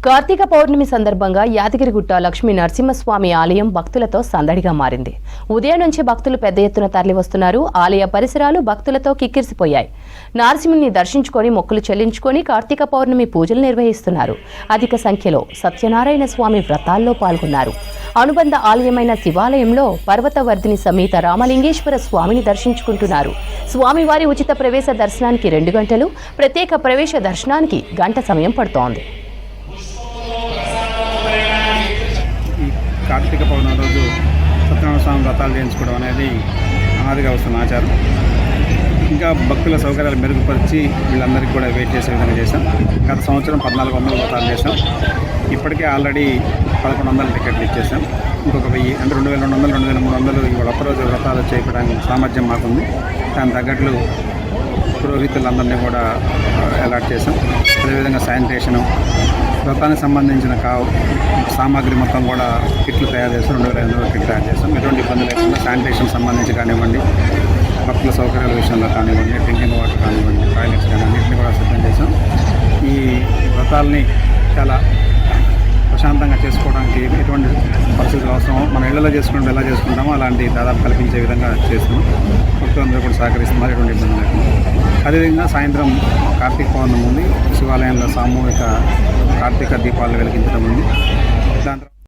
కార్తీక పౌర్ణమి సందర్భంగా యాదగిరిగుట్ట లక్ష్మీ నరసింహస్వామి ఆలయం భక్తులతో సందడిగా మారింది. ఉదయం నుంచి భక్తులు పెద్ద ఎత్తున తరలివస్తున్నారు. ఆలయ పరిసరాలు భక్తులతో కిక్కిరిసిపోయాయి. నరసింహుని దర్శించుకొని మొక్కులు చెల్లించుకొని కార్తీక పౌర్ణమి పూజలు నిర్వహిస్తున్నారు. అధిక సంఖ్యలో సత్యనారాయణ స్వామి వ్రతాల్లో పాల్గొన్నారు. అనుబంధ ఆలయమైన శివాలయంలో పర్వతవర్ధిని సమేత రామలింగేశ్వర స్వామిని దర్శించుకుంటున్నారు. స్వామివారి ఉచిత ప్రవేశ దర్శనానికి 2 గంటలు, ప్రత్యేక ప్రవేశ దర్శనానికి గంట సమయం పడుతోంది. కార్తీక పౌర్ణమి రోజు సత్యనారాయణ స్వామి వ్రతాలు చేయించుకోవడం అనేది అనాదిగా వస్తున్న ఆచారం. ఇంకా భక్తుల సౌకర్యాలు మెరుగుపరిచి వీళ్ళందరికీ కూడా వెయిట్ చేసే విధంగా చేశాం. గత సంవత్సరం 1400 వ్రతాలు చేశాం. ఇప్పటికే ఆల్రెడీ 1100 టికెట్లు ఇచ్చేసాం. ఇంకొక 1000 అంటే 2200, 2300 ఇవాళ ఒక్కరోజు వ్రతాలు చేయడానికి సామర్థ్యం మాకుంది. దానికి తగ్గట్లు పురోహితులందరినీ కూడా అలాట్ చేసాం. అదేవిధంగా శానిటేషను, వ్రతానికి సంబంధించిన సామాగ్రి మొత్తం కూడా కిట్లు తయారు చేస్తాం. 2500 కిట్లు తయారు చేస్తాం. ఎటువంటి ఇబ్బంది లేకుండా శానిటేషన్ సంబంధించి కానివ్వండి, భక్తుల సౌకర్యాల విషయంలో కానివ్వండి, డ్రింకింగ్ వాటర్ కానివ్వండి, టాయిలెట్స్ కానీ అన్నింటినీ కూడా సిద్ధం చేసాం. ఈ వ్రతాలని చాలా ప్రశాంతంగా చేసుకోవడానికి ఎటువంటి పరిస్థితులు అవసరమో మన ఇళ్లలో చేసుకుంటే ఎలా చేసుకుంటామో అలాంటి దాదాపు కల్పించే విధంగా చేస్తున్నాం. భక్తులందరూ కూడా సహకరిస్తున్నారు. ఎటువంటి ఇబ్బంది లేకుండా. అదేవిధంగా సాయంత్రం కార్తీక పౌర్ణమి ఉంది. శివాలయంలో సామూహిక కార్తీక దీపాలు వెలిగించడం ఉంది. దాని